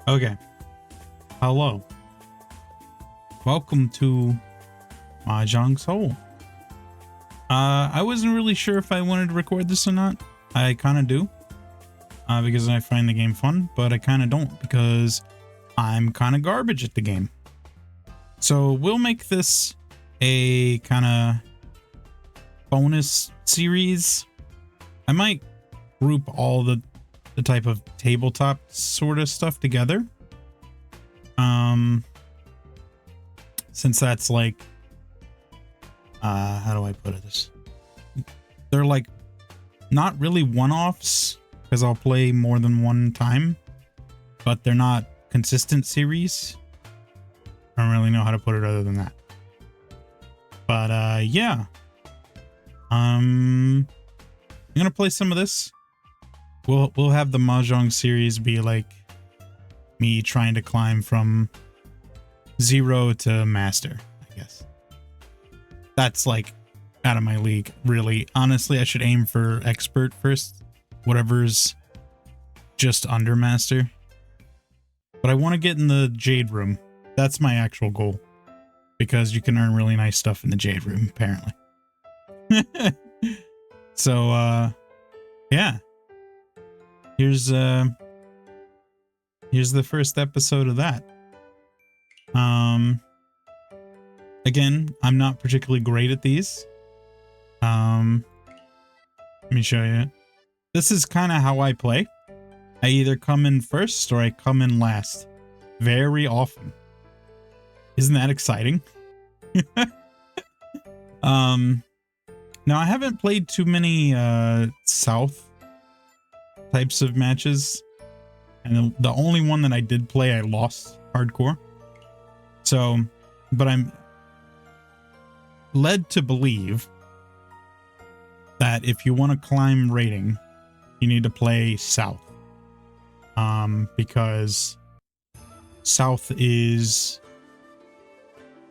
Okay. Hello. Welcome to Mahjong Soul. I wasn't really sure if I wanted to record this or not. I kind of do. Because I find the game fun, but I kind of don't because I'm kind of garbage at the game. So we'll make this a kind of bonus series. I might group all the type of tabletop sort of stuff together. Since that's like, how do I put it? They're like not really one-offs because I'll play more than one time, but they're not consistent series. I don't really know how to put it other than that. But yeah. I'm gonna play some of this. We'll have the Mahjong series be like me trying to climb from 0 to master, I guess. That's like out of my league, really. Honestly, I should aim for expert first, whatever's just under master. But I want to get in the Jade Room. That's my actual goal, because you can earn really nice stuff in the Jade Room, apparently. So, yeah. Here's the first episode of that. Again, I'm not particularly great at these. Let me show you. This is kind of how I play. I either come in first or I come in last. Very often. Isn't that exciting? Now I haven't played too many South types of matches, and the only one that I did play I lost hardcore. So, but I'm led to believe that if you want to climb rating, you need to play South. Because South is,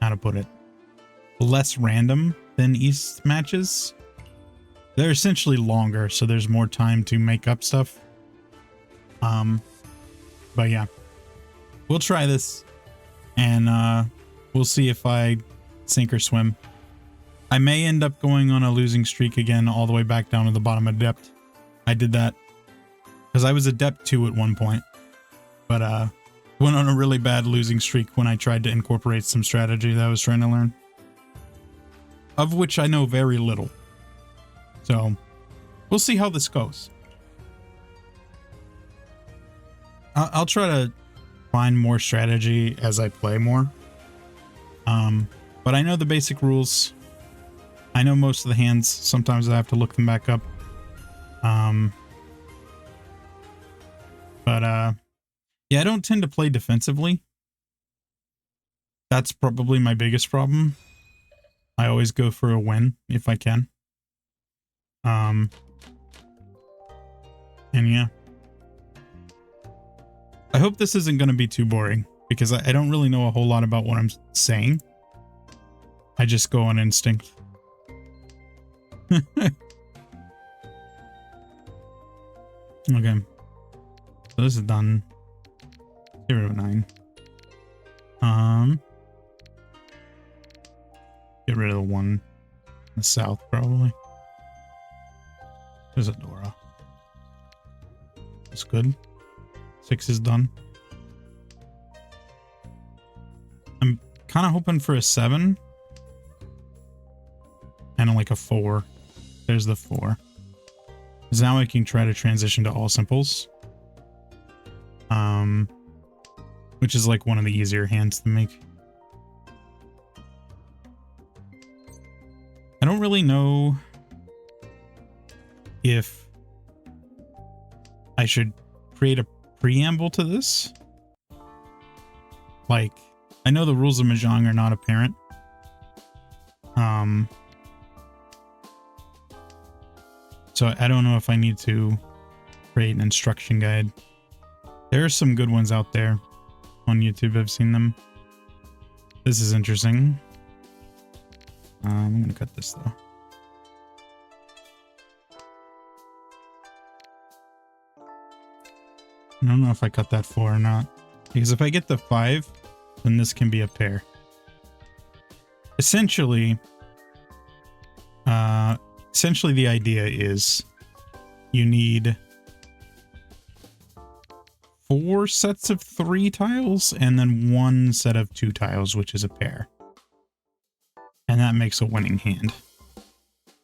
how to put it, less random than East matches. They're essentially longer, so there's more time to make up stuff. But yeah, we'll try this, and we'll see if I sink or swim. I may end up going on a losing streak again, all the way back down to the bottom of Adept. I did that because I was Adept 2 at one point, but went on a really bad losing streak when I tried to incorporate some strategy that I was trying to learn, of which I know very little. So we'll see how this goes. I'll try to find more strategy as I play more. But I know the basic rules. I know most of the hands. Sometimes I have to look them back up. But yeah, I don't tend to play defensively. That's probably my biggest problem. I always go for a win if I can. And yeah. I hope this isn't going to be too boring, because I don't really know a whole lot about what I'm saying. I just go on instinct. Okay. So this is done. 0-9. Get rid of the one in the south, probably. There's a Dora. That's good. 6 is done. I'm kind of hoping for a 7. And like a 4. There's the 4. Because now I can try to transition to all simples. Which is like one of the easier hands to make. I don't really know if I should create a preamble to this. Like, I know the rules of Mahjong are not apparent. So I don't know if I need to create an instruction guide. There are some good ones out there on YouTube. I've seen them. This is interesting. I'm gonna cut this though. I don't know if I cut that 4 or not. Because if I get the 5, then this can be a pair. Essentially, the idea is you need 4 sets of 3 tiles and then 1 set of 2 tiles, which is a pair. And that makes a winning hand.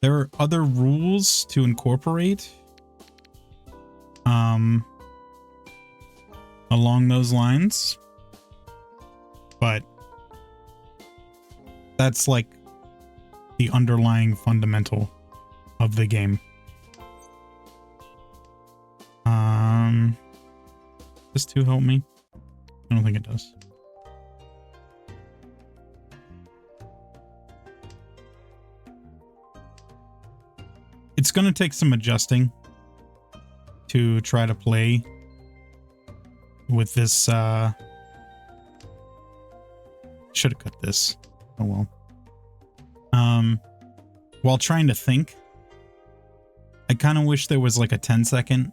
There are other rules to incorporate along those lines, but that's like the underlying fundamental of the game. Does 2 help me? I don't think it does. It's going to take some adjusting to try to play with this. Should have cut this. Oh well. While trying to think, I kind of wish there was like a 10-second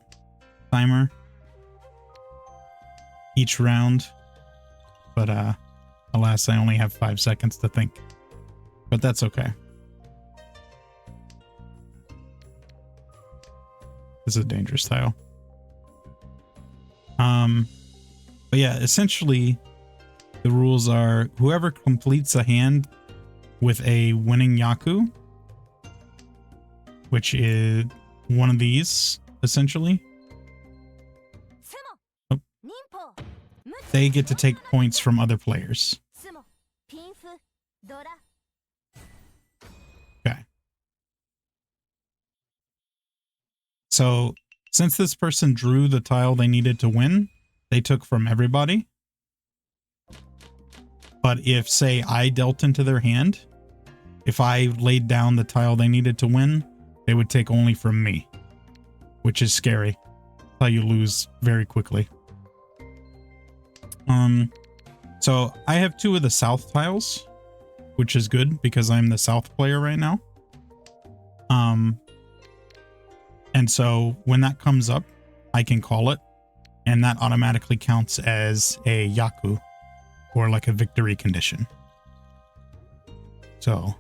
timer each round, but alas, I only have 5 seconds to think. But that's okay. This is a dangerous tile. But yeah, essentially the rules are whoever completes a hand with a winning Yaku, which is one of these, essentially. Oh. They get to take points from other players. Okay. So, since this person drew the tile they needed to win, they took from everybody. But if, say, I dealt into their hand, if I laid down the tile they needed to win, they would take only from me, which is scary. How you lose very quickly. So I have 2 of the south tiles, which is good because I'm the south player right now. And so when that comes up, I can call it, and that automatically counts as a Yaku, or like a victory condition. So,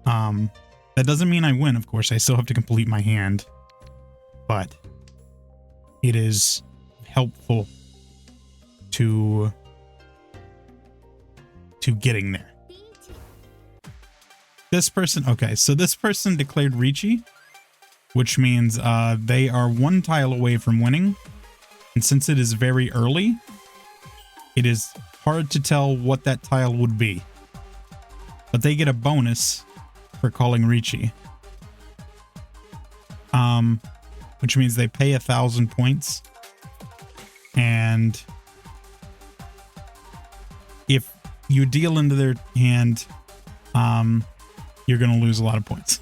that doesn't mean I win, of course. I still have to complete my hand, but it is helpful to getting there. This person, okay, so this person declared Ricci, which means they are 1 tile away from winning. And since it is very early, it is hard to tell what that tile would be. But they get a bonus for calling Ricci. Which means they pay 1,000 points. And if you deal into their hand, you're going to lose a lot of points.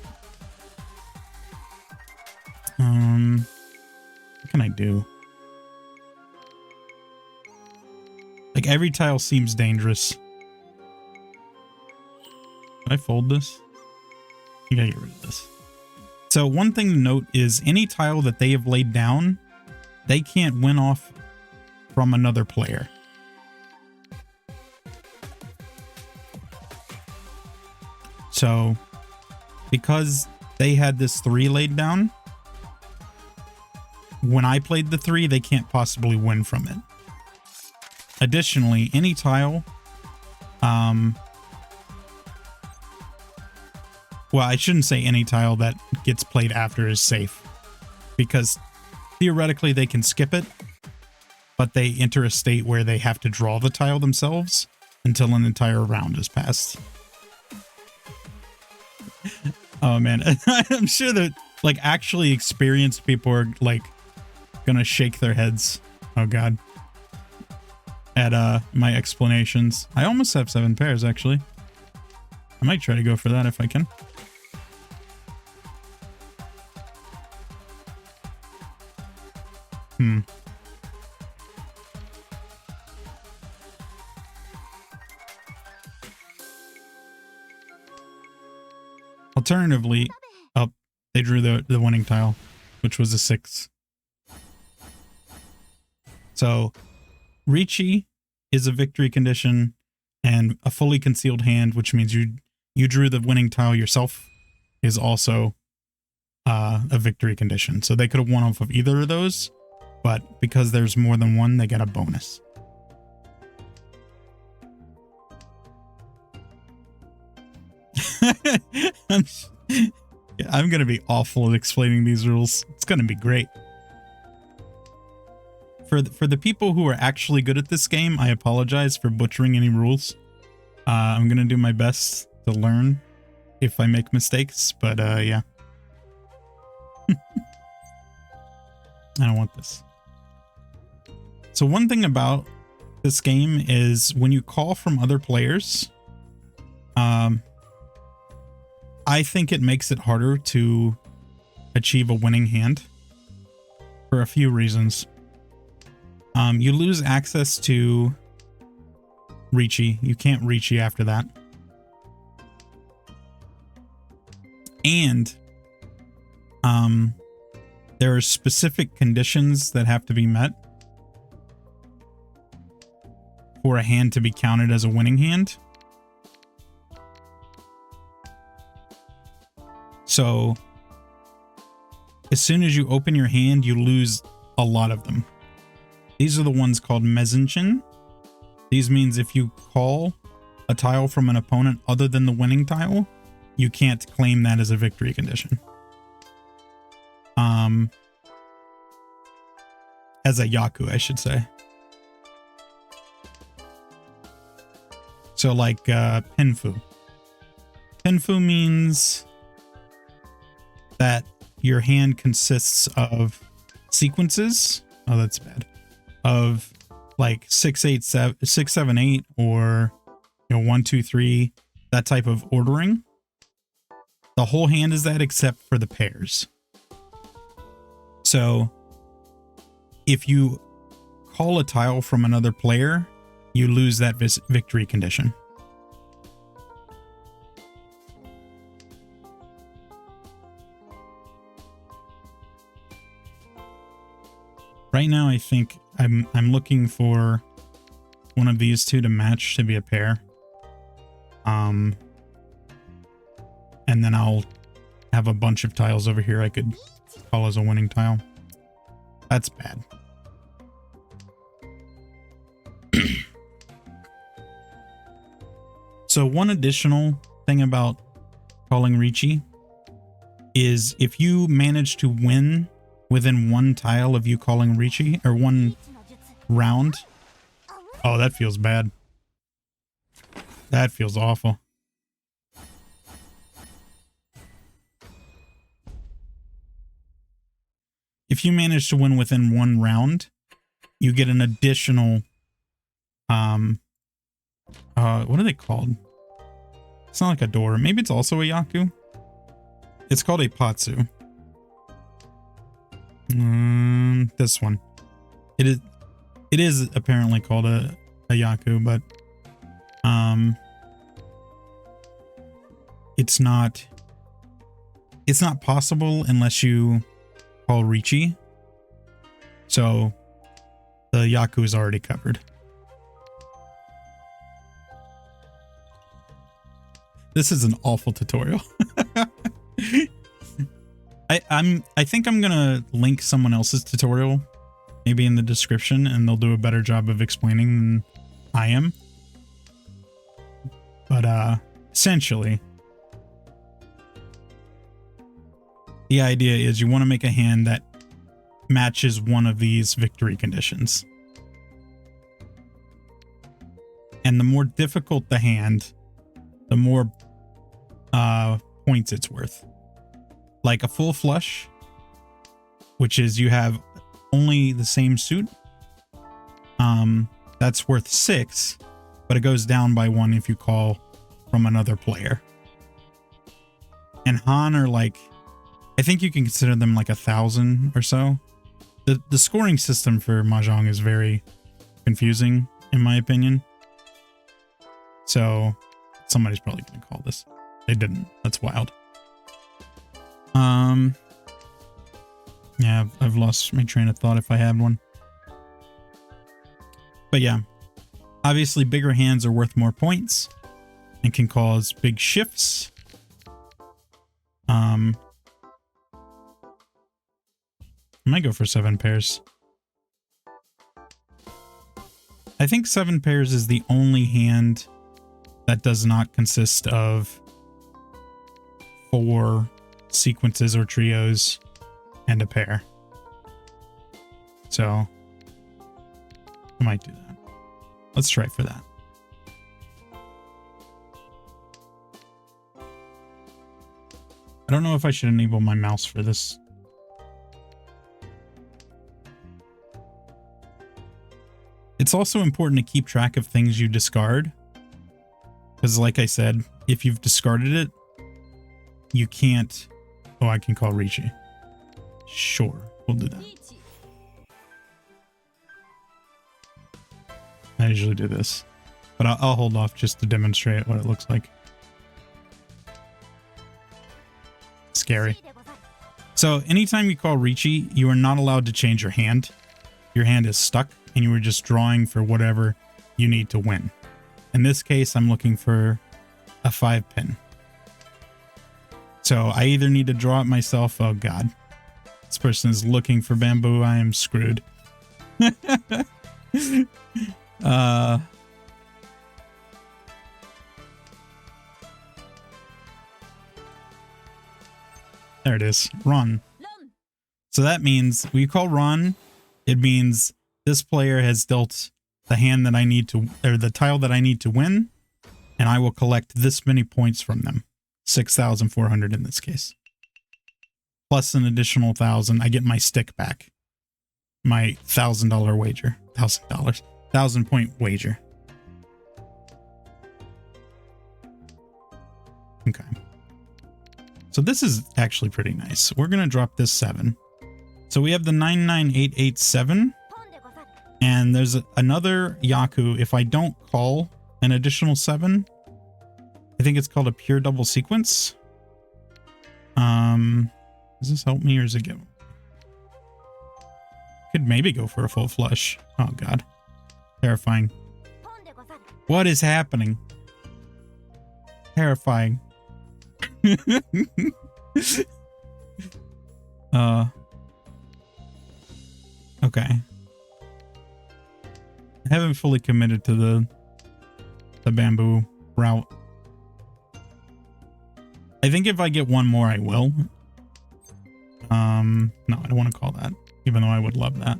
What can I do? Like, every tile seems dangerous. Can I fold this? I gotta get rid of this. So one thing to note is any tile that they have laid down, they can't win off from another player. So because they had this 3 laid down, when I played the 3, they can't possibly win from it. Additionally, any tile, well, I shouldn't say any tile that gets played after is safe, because theoretically they can skip it, but they enter a state where they have to draw the tile themselves until an entire round is passed. Oh man, I'm sure that like actually experienced people are like gonna shake their heads. Oh god. At my explanations. I almost have 7 pairs actually. I might try to go for that if I can. Alternatively, oh, they drew the winning tile, which was a 6. So Ricci is a victory condition, and a fully concealed hand, which means you drew the winning tile yourself, is also a victory condition. So they could have won off of either of those, but because there's more than one, they get a bonus. I'm going to be awful at explaining these rules. It's going to be great. For the people who are actually good at this game, I apologize for butchering any rules. I'm going to do my best to learn if I make mistakes, but yeah. I don't want this. So one thing about this game is when you call from other players, I think it makes it harder to achieve a winning hand for a few reasons. You lose access to Ricci. You can't Ricci after that. And there are specific conditions that have to be met for a hand to be counted as a winning hand. So as soon as you open your hand, you lose a lot of them. These are the ones called mezzanine. These means if you call a tile from an opponent other than the winning tile, you can't claim that as a victory condition. As a Yaku, I should say. So like Penfu. Penfu means that your hand consists of sequences. Oh, that's bad. Of like 6, 8, 7, 6, 7, 8, or 1, 2, 3, that type of ordering. The whole hand is that except for the pairs. So if you call a tile from another player, you lose that victory condition. Right now, I think I'm looking for one of these two to match to be a pair. And then I'll have a bunch of tiles over here I could call as a winning tile. That's bad. So one additional thing about calling Ricci is if you manage to win within one tile of you calling Ricci, or one round. Oh, that feels bad. That feels awful. If you manage to win within one round, you get an additional, what are they called? It's not like a door. Maybe it's also a Yaku. It's called a Patsu. This one. It is apparently called a Yaku, but it's not possible unless you call Ricci. So the Yaku is already covered. This is an awful tutorial. I think I'm gonna link someone else's tutorial maybe in the description, and they'll do a better job of explaining than I am. But essentially the idea is you want to make a hand that matches one of these victory conditions. And the more difficult the hand, the more points it's worth. Like a full flush, which is you have only the same suit, that's worth 6, but it goes down by 1 if you call from another player. And Han are like, I think you can consider them like 1,000 or so. The scoring system for Mahjong is very confusing, in my opinion. So somebody's probably gonna call this. They didn't. That's wild. Yeah, I've lost my train of thought if I had one. But yeah, obviously bigger hands are worth more points and can cause big shifts. I might go for 7 pairs. I think 7 pairs is the only hand that does not consist of 4 sequences or trios and a pair. So I might do that. Let's try for that. I don't know if I should enable my mouse for this. It's also important to keep track of things you discard. Because like I said, if you've discarded it, you can't... Oh, I can call Ricci. Sure, we'll do that. I usually do this. But I'll hold off just to demonstrate what it looks like. Scary. So anytime you call Ricci, you are not allowed to change your hand. Your hand is stuck and you were just drawing for whatever you need to win. In this case, I'm looking for a 5-pin. So I either need to draw it myself. Oh God, this person is looking for bamboo. I am screwed. There it is. Run. So that means we call run. It means this player has dealt the hand that I need to, or the tile that I need to win, and I will collect this many points from them. 6,400 in this case. Plus an additional 1,000. I get my stick back. My $1,000 wager. $1,000. 1,000-point wager. Okay. So this is actually pretty nice. We're going to drop this 7. So we have the 99887. And there's another Yaku. If I don't call an additional 7, I think it's called a pure double sequence. Does this help me or is it give? Could maybe go for a full flush. Oh God. Terrifying. What is happening? Terrifying. Okay. I haven't fully committed to the bamboo route. I think if I get one more, I will. No, I don't want to call that, even though I would love that.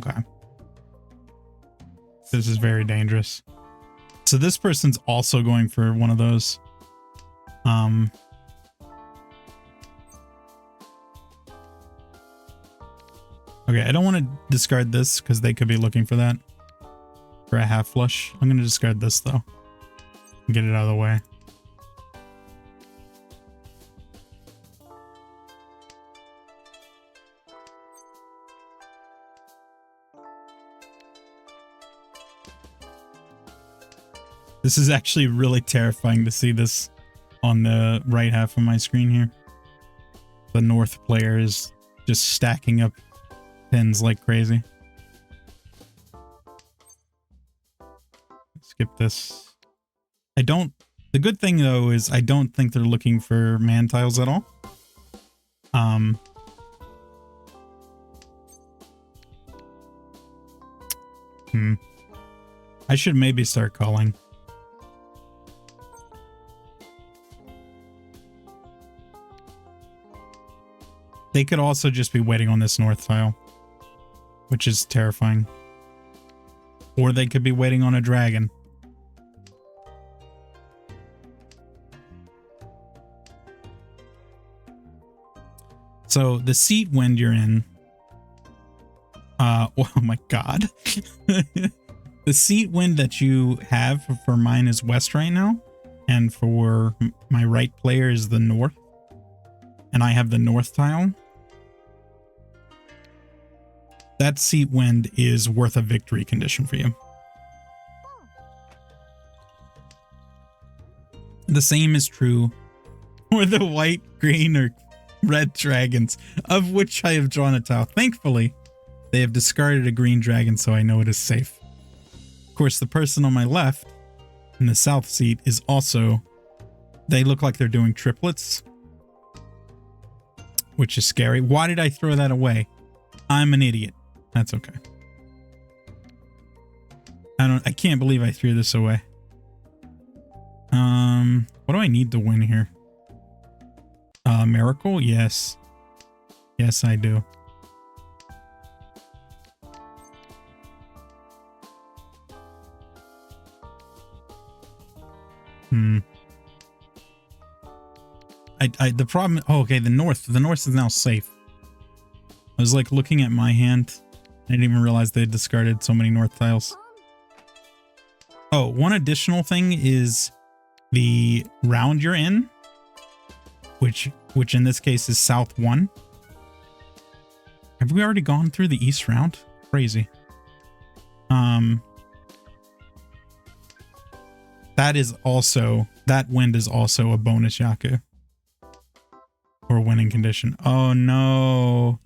Okay. This is very dangerous. So this person's also going for one of those. Okay, I don't want to discard this because they could be looking for that. For a half flush. I'm going to discard this though. Get it out of the way. This is actually really terrifying to see this on the right half of my screen here. The North player is just stacking up pins like crazy. Skip this. The good thing though is I don't think they're looking for man tiles at all. I should maybe start calling. They could also just be waiting on this north tile, which is terrifying. Or they could be waiting on a dragon. So the seat wind you're in, oh my God. The seat wind that you have for mine is west right now. And for my right player is the north. And I have the north tile. That seat wind is worth a victory condition for you. The same is true for the white, green, or red dragons, of which I have drawn a tile. Thankfully, They have discarded a green dragon, so I know it is safe. Of course, the person on my left in the south seat is also... They look like they're doing triplets, which is scary. Why did I throw that away? I'm an idiot. That's okay. I can't believe I threw this away. What do I need to win here? Miracle? Yes. Yes, I do. The problem... Oh, okay, the north is now safe. I was like looking at my hand. I didn't even realize they had discarded so many north tiles. Oh, one additional thing is the round you're in, which in this case is South 1. Have we already gone through the East round? Crazy. That wind is also a bonus Yaku. Or winning condition. Oh no.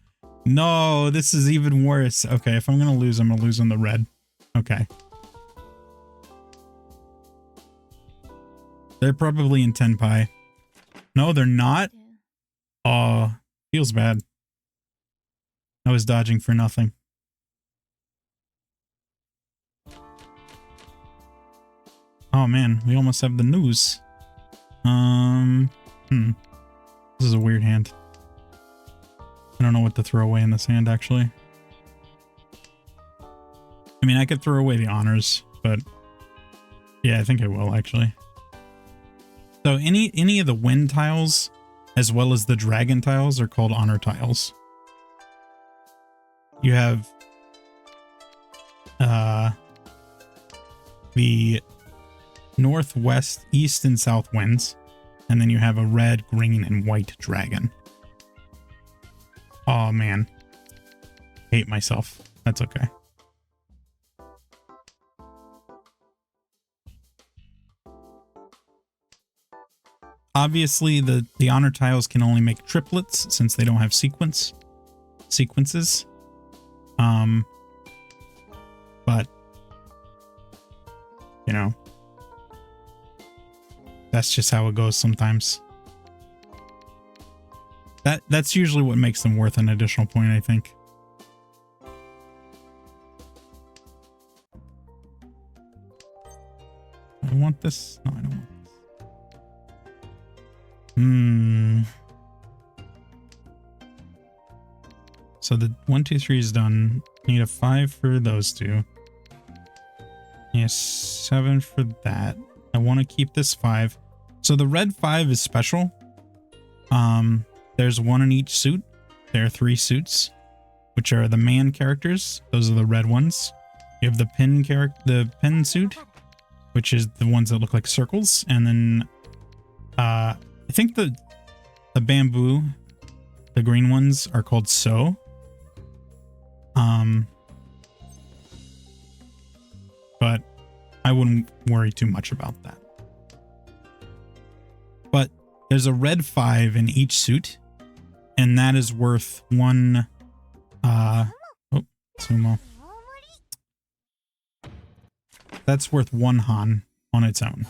No, this is even worse. Okay, if I'm gonna lose, I'm gonna lose on the red. Okay. They're probably in Tenpai. No, they're not. Oh, feels bad. I was dodging for nothing. Oh man, we almost have the news. This is a weird hand. I don't know what to throw away in this hand, actually. I mean, I could throw away the honors, but yeah, I think I will, actually. So any of the wind tiles, as well as the dragon tiles, are called honor tiles. You have the northwest, east, and south winds, and then you have a red, green, and white dragon. Oh man, hate myself. That's okay. Obviously, the honor tiles can only make triplets since they don't have sequences. But you know, that's just how it goes sometimes. That's usually what makes them worth an additional point, I think. I want this. No, I don't want this. So the 1, 2, 3 is done. Need a 5 for those two. Need a 7 for that. I want to keep this 5. So the red 5 is special. There's 1 in each suit. There are 3 suits, which are the man characters. Those are the red ones. You have the pin suit, which is the ones that look like circles, and then I think the bamboo, the green ones, are called so. But I wouldn't worry too much about that. But there's a red 5 in each suit, and that is worth 1 sumo. That's worth 1 Han on its own,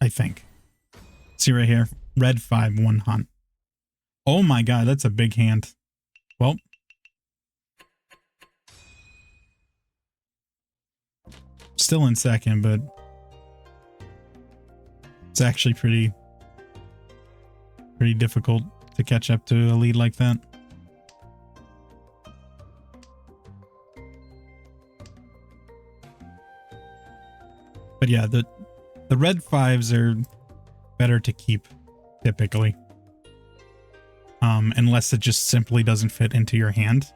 I think. See right here, red 5, 1 Han. Oh my god, that's a big hand. Well, still in second, but it's actually pretty difficult to catch up to a lead like that. But yeah, the red 5s are better to keep typically. Unless it just simply doesn't fit into your hand.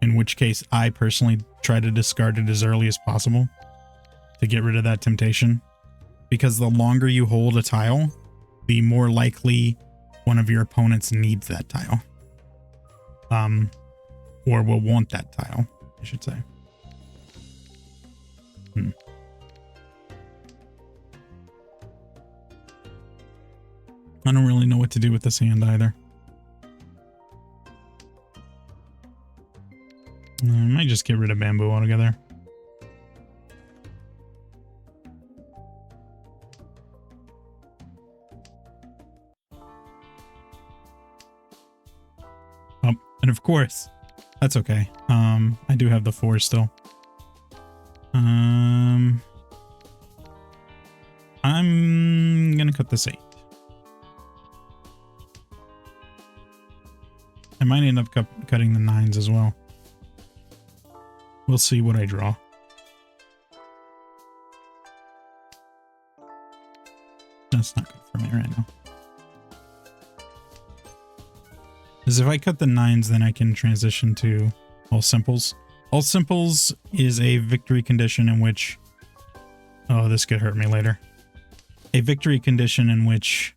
In which case, I personally try to discard it as early as possible to get rid of that temptation. Because the longer you hold a tile, the more likely one of your opponents needs that tile. Or will want that tile, I should say. I don't really know what to do with this hand either. I might just get rid of bamboo altogether. Oh, and of course, that's okay. I do have the 4 still. I'm gonna cut this 8. I might end up cutting the 9s as well. We'll see what I draw. That's not good for me right now. Because if I cut the 9s, then I can transition to all simples. All simples is a victory condition in which... Oh, this could hurt me later. A victory condition in which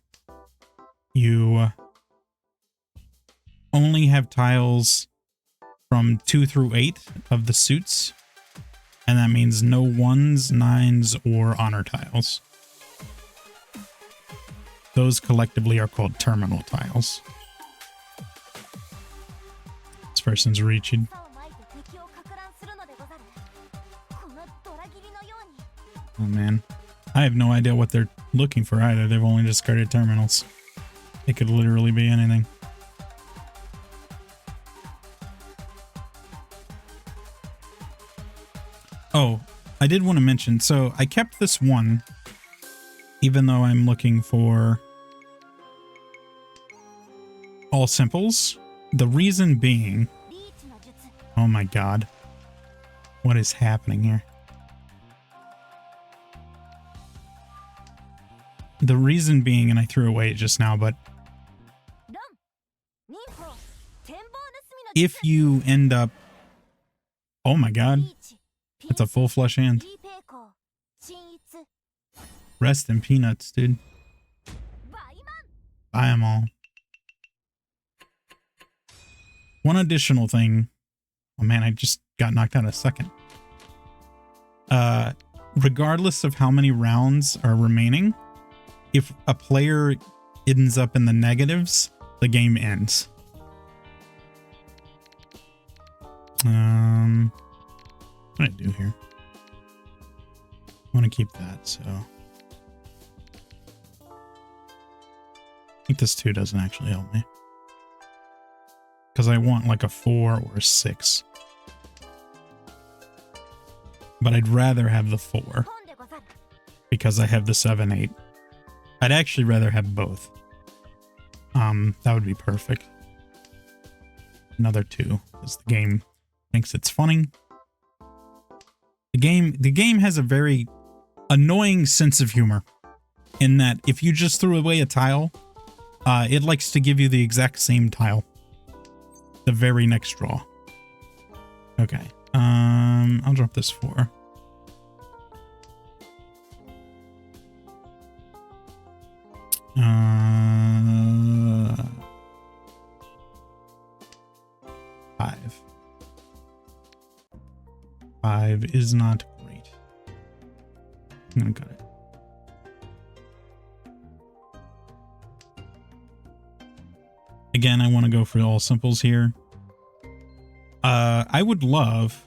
you only have tiles from 2 through 8 of the suits. And that means no 1s, 9s, or honor tiles. Those collectively are called terminal tiles. This person's reaching. Oh man. I have no idea what they're looking for either. They've only discarded terminals. It could literally be anything. Oh, I did want to mention, so I kept this one, even though I'm looking for all simples. The reason being... Oh my god. What is happening here? The reason being, and I threw away just now, but if you end up... Oh my god. That's a full flush hand. Rest in peanuts, dude. Buy them all. One additional thing. Oh man, I just got knocked out a second. Regardless of how many rounds are remaining, if a player ends up in the negatives, the game ends. What do I do here? I want to keep that, so... I think this 2 doesn't actually help me. Because I want like a 4 or a 6. But I'd rather have the 4. Because I have the 7, 8. I'd actually rather have both. That would be perfect. Another 2, because the game thinks it's funny. The game has a very annoying sense of humor. In that if you just threw away a tile, it likes to give you the exact same tile. The very next draw. Okay. I'll drop this 4. Five. 5 is not great. I'm gonna cut it. Again, I want to go for all simples here. I would love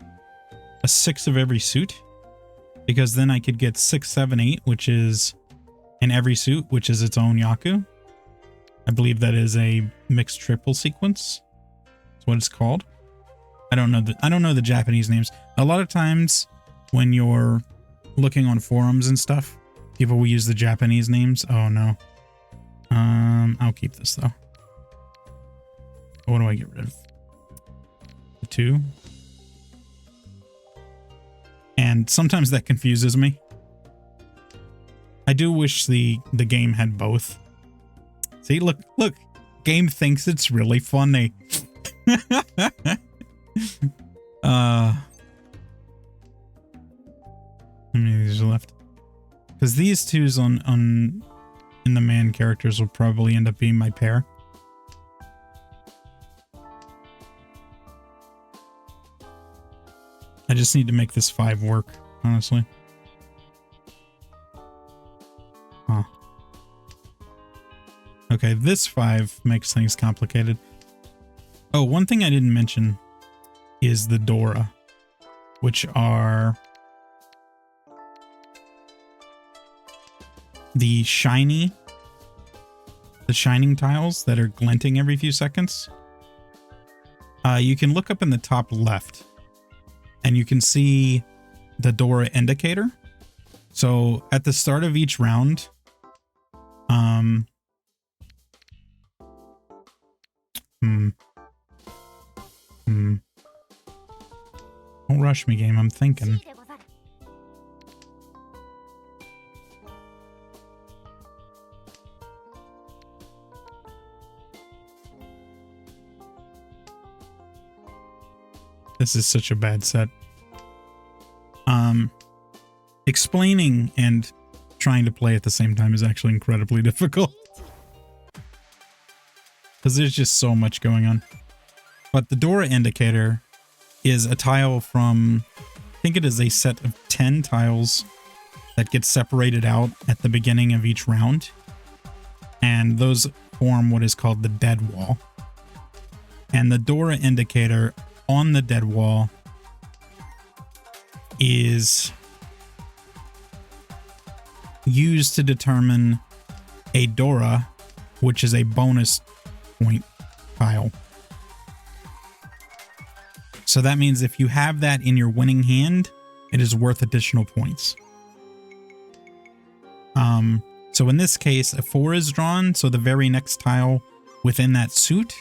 a 6 of every suit, because then I could get 6, 7, 8, which is in every suit, which is its own Yaku. I believe that is a mixed triple sequence. That's what it's called. I don't know the Japanese names. A lot of times when you're looking on forums and stuff, people will use the Japanese names. Oh no. I'll keep this though. What do I get rid of? The 2. And sometimes that confuses me. I do wish the game had both. See, look, game thinks it's really funny. How many of these are left? Because these 2s on in the man characters will probably end up being my pair. I just need to make this 5 work, honestly. Huh. Okay, this 5 makes things complicated. Oh, one thing I didn't mention is the Dora, which are the shining tiles that are glinting every few seconds. You can look up in the top left and you can see the Dora indicator. So at the start of each round, don't rush me, game. I'm thinking. This is such a bad set. Explaining and trying to play at the same time is actually incredibly difficult. Because there's just so much going on. But the Dora indicator is a tile from, I think it is a set of 10 tiles that get separated out at the beginning of each round. And those form what is called the dead wall. And the Dora indicator on the dead wall is used to determine a Dora, which is a bonus point tile. So that means if you have that in your winning hand, it is worth additional points. So in this case, a 4 is drawn, so the very next tile within that suit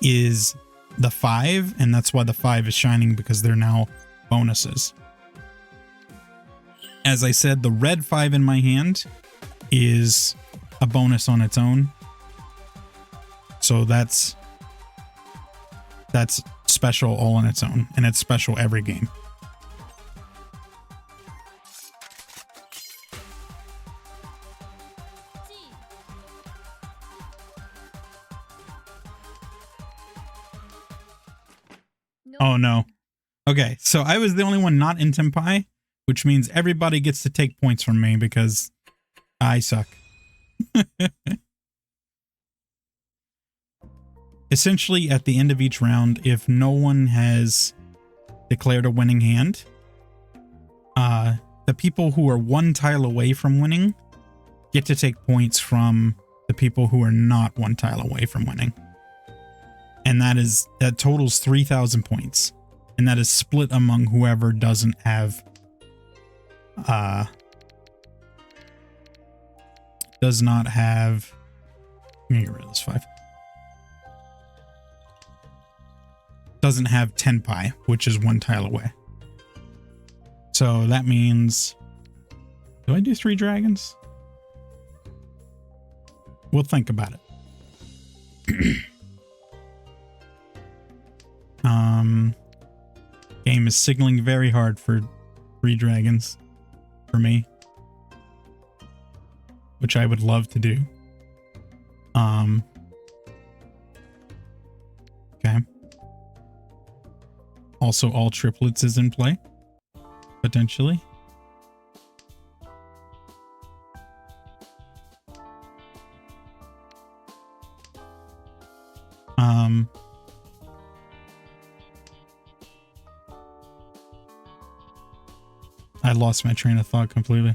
is the 5, and that's why the 5 is shining, because they're now bonuses. As I said, the red 5 in my hand is a bonus on its own. So that's special all on its own, and it's special every game. Oh no. Okay, so I was the only one not in Tenpai, which means everybody gets to take points from me because I suck. Essentially, at the end of each round, if no one has declared a winning hand, the people who are one tile away from winning get to take points from the people who are not one tile away from winning. And that totals 3,000 points. And that is split among whoever doesn't have, does not have, let me get rid of this 5. Doesn't have Tenpai, which is one tile away. So that means, do I do 3 dragons? We'll think about it. Game is signaling very hard for 3 dragons for me, which I would love to do. Okay. Also, all triplets is in play, potentially. I lost my train of thought completely.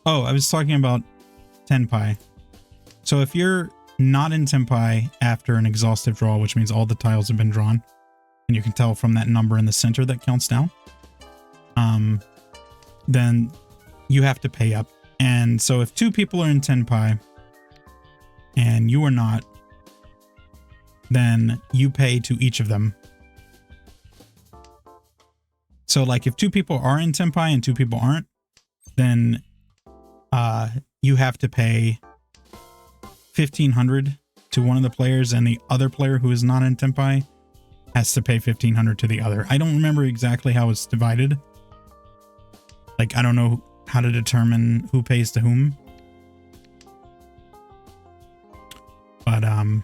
Oh, I was talking about Tenpai. So if you're not in Tenpai after an exhaustive draw, which means all the tiles have been drawn, and you can tell from that number in the center that counts down, then you have to pay up. And so if 2 people are in Tenpai and you are not, then you pay to each of them. So like if 2 people are in Tenpai and 2 people aren't, then you have to pay 1,500 to one of the players, and the other player who is not in Tenpai has to pay 1,500 to the other. I don't remember exactly how it's divided. Like, I don't know how to determine who pays to whom. But I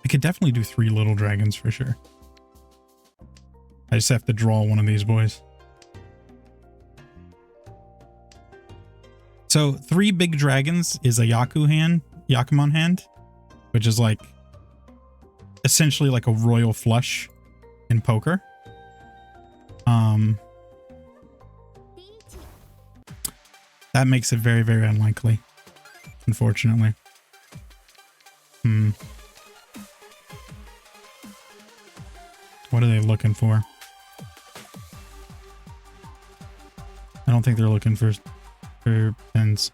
could definitely do 3 little dragons for sure. I just have to draw one of these boys. So 3 big dragons is a Yaku hand, Yakumon hand, which is like essentially like a royal flush in poker. That makes it very, very unlikely, unfortunately. What are they looking for? I don't think they're looking for pins.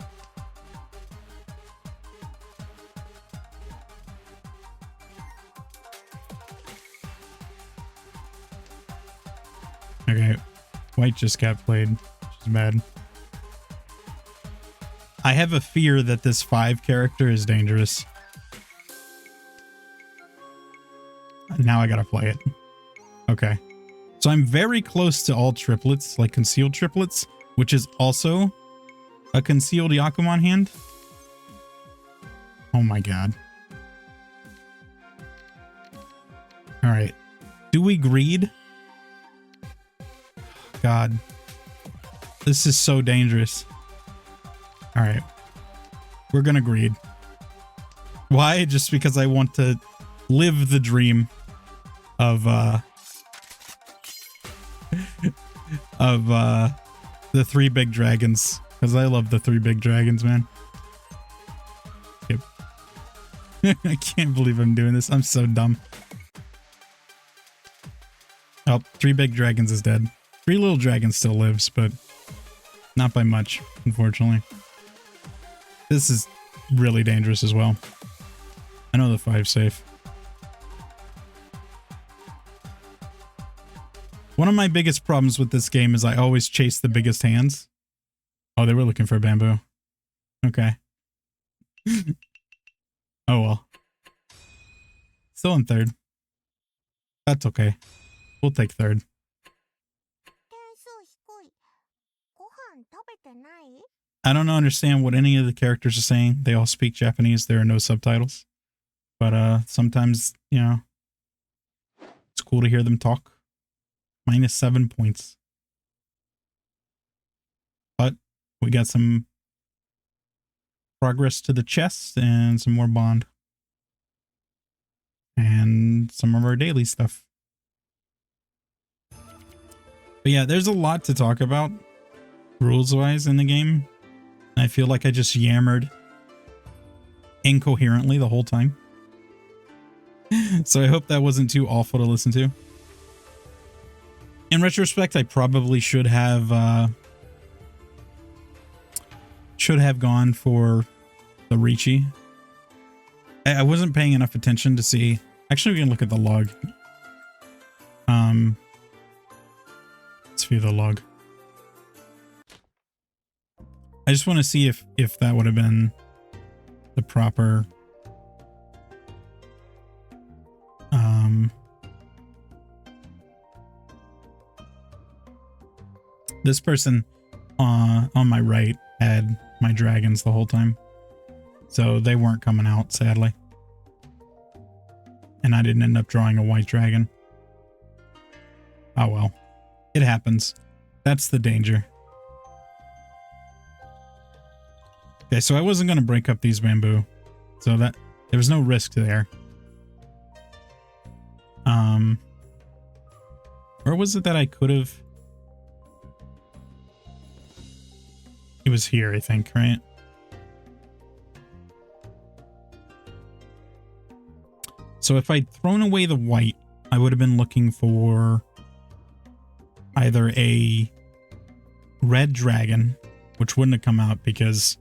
Okay, white just got played, which is bad. I have a fear that this 5 character is dangerous. Now I gotta play it. Okay. So I'm very close to all triplets, like concealed triplets, which is also a concealed Yakuman hand. Oh my god. Alright. Do we greed? God. This is so dangerous. Alright. We're gonna greed. Why? Just because I want to live the dream of the 3 big dragons, because I love the 3 big dragons, man. Yep. I can't believe I'm doing this. I'm so dumb. Oh, 3 big dragons is dead. 3 little dragons still lives, but not by much, unfortunately. This is really dangerous as well. I know the 5's safe. One of my biggest problems with this game is I always chase the biggest hands. Oh, they were looking for bamboo. Okay. Oh well. Still in 3rd. That's okay. We'll take 3rd. I don't understand what any of the characters are saying. They all speak Japanese. There are no subtitles. But sometimes, you know, it's cool to hear them talk. -7 points. But we got some progress to the chest and some more bond. And some of our daily stuff. But yeah, there's a lot to talk about rules-wise in the game. I feel like I just yammered incoherently the whole time. So I hope that wasn't too awful to listen to. In retrospect, I probably should have gone for the Ricci. I wasn't paying enough attention to see. Actually, we can look at the log. Let's view the log. I just want to see if that would have been the proper this person on my right had my dragons the whole time, so they weren't coming out, sadly, and I didn't end up drawing a white dragon. Oh well, it happens. That's the danger. Okay, so I wasn't going to break up these bamboo, so that there was no risk there. Where was it that I could have? It was here, I think, right? So if I'd thrown away the white, I would have been looking for either a red dragon, which wouldn't have come out because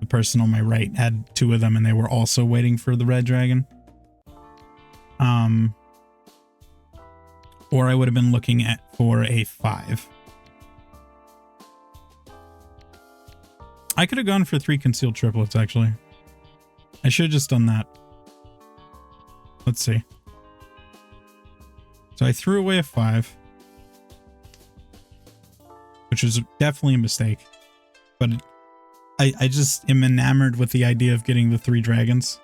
the person on my right had 2 of them and they were also waiting for the red dragon. Or I would have been looking for a 5. I could have gone for 3 concealed triplets, actually. I should have just done that. Let's see. So I threw away a 5, which was definitely a mistake. But I just am enamored with the idea of getting the 3 dragons.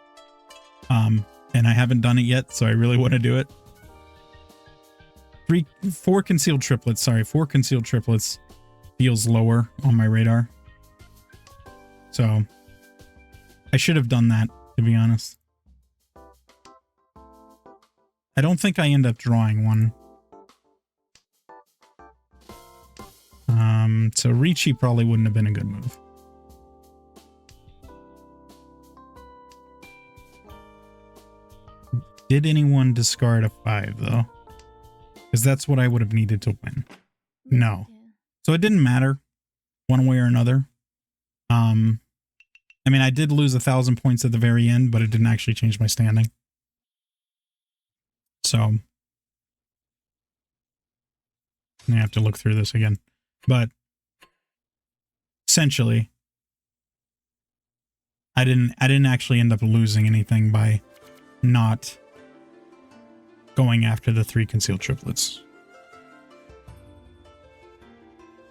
And I haven't done it yet, so I really want to do it. 4 concealed triplets. Sorry, 4 concealed triplets feels lower on my radar. So I should have done that, to be honest. I don't think I end up drawing one. So Ricci probably wouldn't have been a good move. Did anyone discard a 5 though? Because that's what I would have needed to win. No. So it didn't matter one way or another. I mean, I did lose 1,000 points at the very end, but it didn't actually change my standing. So I have to look through this again. But essentially, I didn't actually end up losing anything by not going after the 3 concealed triplets.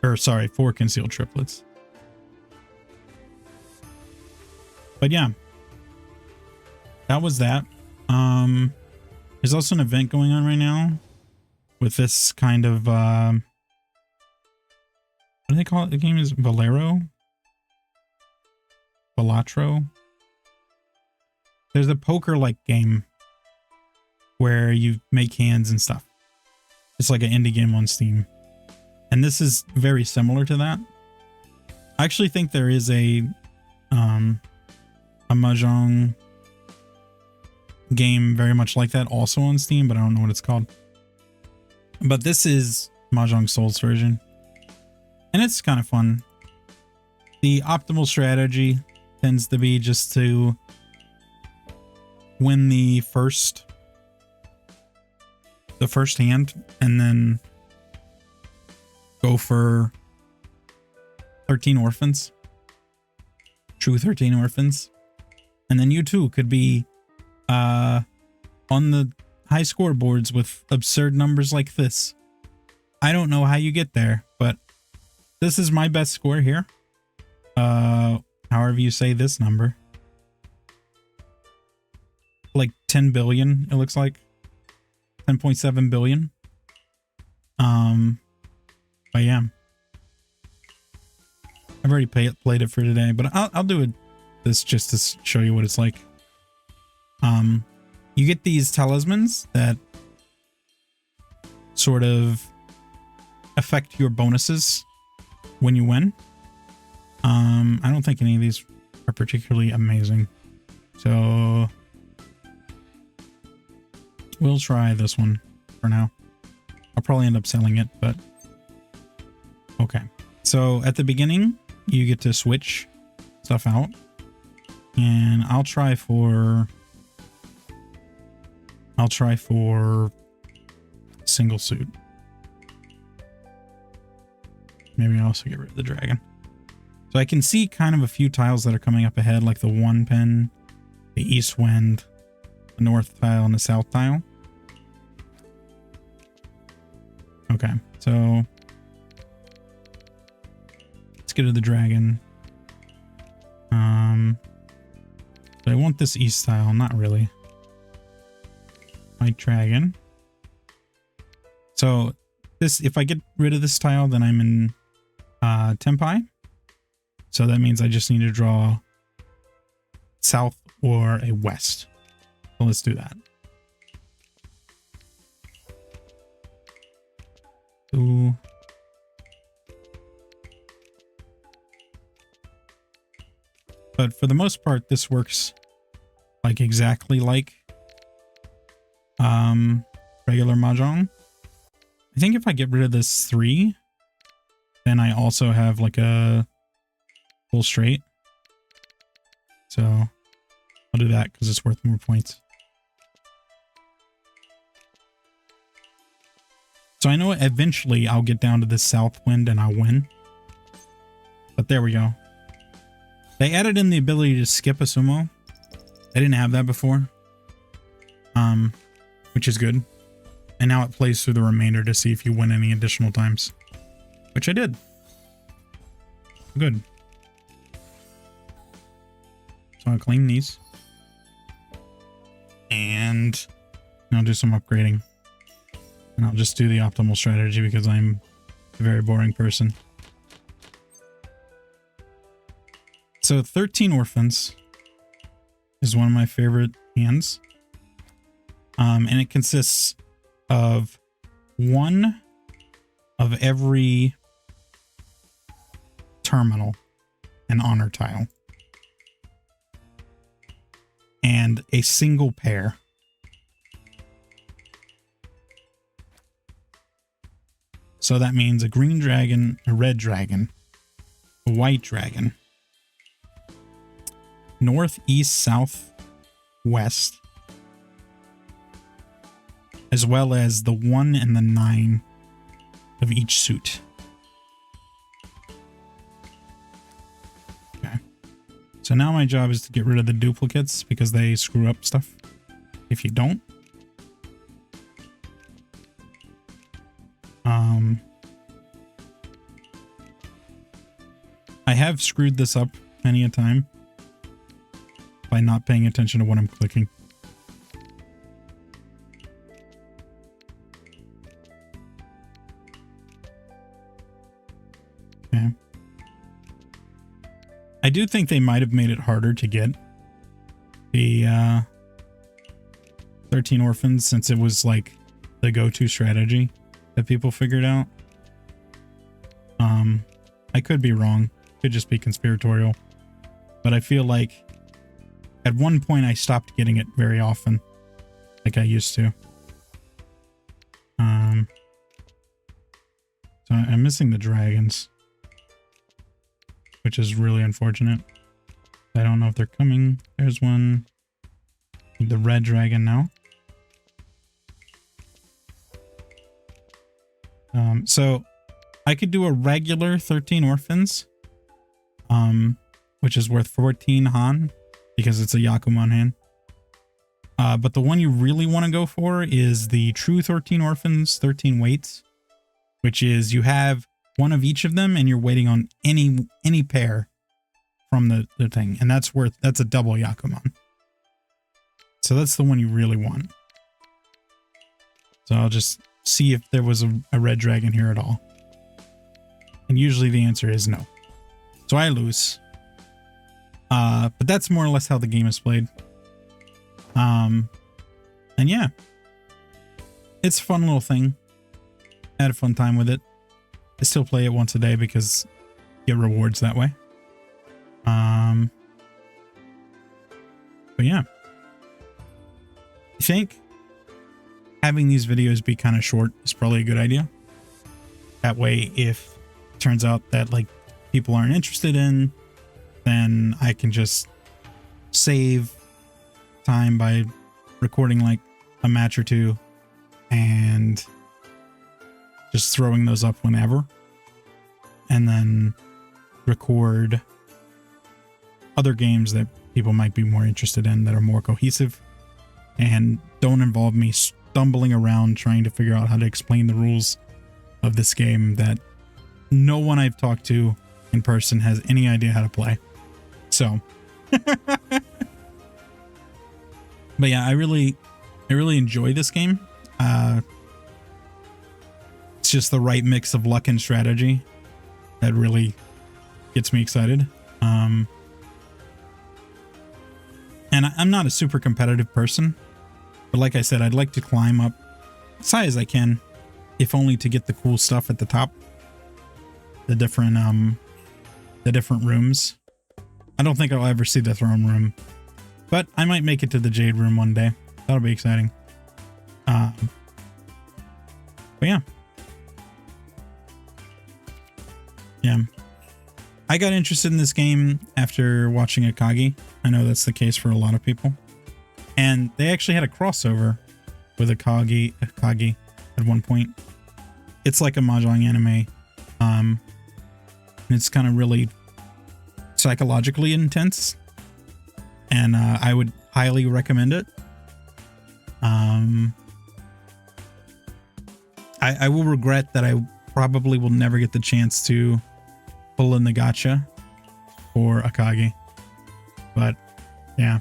Or sorry, 4 concealed triplets. But yeah, that was that. There's also an event going on right now with this kind of what do they call it? The game is Valero? Balatro? There's a poker-like game where you make hands and stuff. It's like an indie game on Steam. And this is very similar to that. I actually think there is a Mahjong game very much like that also on Steam, but I don't know what it's called. But this is Mahjong Souls version. And it's kind of fun. The optimal strategy tends to be just to win the first hand and then go for 13 orphans. True 13 orphans. And then you too could be on the high scoreboards with absurd numbers like this. I don't know how you get there, but this is my best score here. However you say this number. Like 10 billion, it looks like. 10.7 billion. But yeah. I've already played it for today, but I'll do this just to show you what it's like. You get these talismans that sort of affect your bonuses when you win. I don't think any of these are particularly amazing. So we'll try this one for now. I'll probably end up selling it, but okay. So at the beginning, you get to switch stuff out. And I'll try for single suit. Maybe I'll also get rid of the dragon. So I can see kind of a few tiles that are coming up ahead, like the 1 pen, the east wind, the north tile, and the south tile. Okay, so let's get to the dragon. So I want this east tile, not really. White dragon. So this, if I get rid of this tile, then I'm in Tempai. So that means I just need to draw south or a west. So let's do that. Ooh. But for the most part, this works like exactly like regular Mahjong. I think if I get rid of this 3, then I also have like a full straight. So I'll do that because it's worth more points. So I know eventually I'll get down to this south wind and I'll win. But there we go. They added in the ability to skip a sumo. I didn't have that before. Which is good. And now it plays through the remainder to see if you win any additional times. Which I did. Good. So I'll claim these. And I'll do some upgrading. And I'll just do the optimal strategy because I'm a very boring person. So 13 orphans is one of my favorite hands. And it consists of one of every terminal and honor tile. And a single pair. So that means a green dragon, a red dragon, a white dragon, north, east, south, west, as well as the 1 and the 9 of each suit. Okay. So now my job is to get rid of the duplicates because they screw up stuff if you don't. I have screwed this up many a time by not paying attention to what I'm clicking. Okay. I do think they might have made it harder to get the 13 orphans since it was like the go-to strategy that people figured out. I could be wrong. Could just be conspiratorial. But I feel like at one point I stopped getting it very often, like I used to. So I'm missing the dragons, which is really unfortunate. I don't know if they're coming. There's one. The red dragon now. So I could do a regular 13 orphans, which is worth 14 Han because it's a Yaku Monhan. But the one you really want to go for is the true 13 orphans, 13 weights, which is you have one of each of them and you're waiting on any pair from the thing. And that's a double Yakumon. So that's the one you really want. So I'll just see if there was a red dragon here at all. And usually the answer is no. So I lose. But that's more or less how the game is played. And yeah. It's a fun little thing. I had a fun time with it. I still play it once a day because you get rewards that way. But yeah. I think having these videos be kind of short is probably a good idea. That way, if it turns out that like people aren't interested in, then I can just save time by recording like a match or two and just throwing those up whenever, and then record other games that people might be more interested in that are more cohesive and don't involve me stumbling around trying to figure out how to explain the rules of this game that no one I've talked to in person has any idea how to play. So but yeah, I really enjoy this game. It's just the right mix of luck and strategy that really gets me excited. And I'm not a super competitive person, but like I said, I'd like to climb up as high as I can, if only to get the cool stuff at the top. The different rooms. I don't think I'll ever see the throne room, but I might make it to the jade room one day. That'll be exciting. But yeah. Yeah. I got interested in this game after watching Akagi. I know that's the case for a lot of people. And they actually had a crossover with Akagi at one point. It's like a Mahjong anime. And it's kind of really psychologically intense. And I would highly recommend it. I will regret that I probably will never get the chance to pull in the gacha for Akagi. But yeah.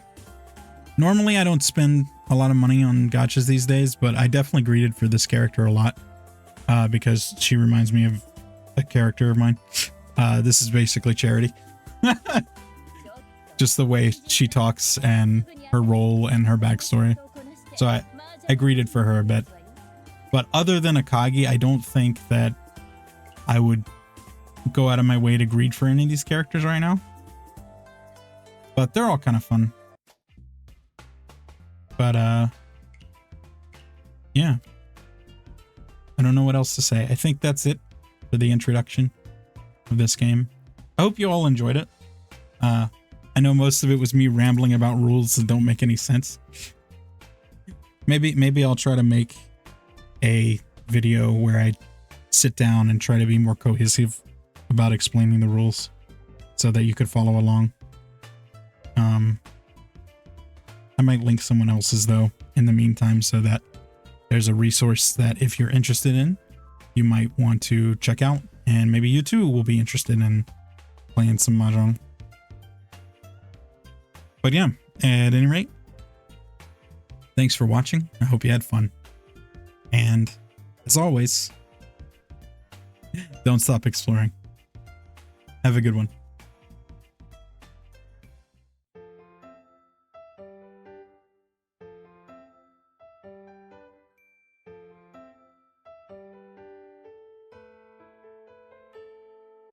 Normally I don't spend a lot of money on gachas these days, but I definitely greeted for this character a lot. Because she reminds me of a character of mine. This is basically Charity. Just the way she talks and her role and her backstory. So I greeted for her a bit. But other than Akagi, I don't think that I would go out of my way to greet for any of these characters right now. But they're all kind of fun. But, yeah. I don't know what else to say. I think that's it for the introduction of this game. I hope you all enjoyed it. I know most of it was me rambling about rules that don't make any sense. Maybe I'll try to make a video where I sit down and try to be more cohesive about explaining the rules so that you could follow along. I might link someone else's though in the meantime so that there's a resource that if you're interested in, you might want to check out, and maybe you too will be interested in playing some Mahjong. But yeah, at any rate, thanks for watching. I hope you had fun. And as always, don't stop exploring. Have a good one.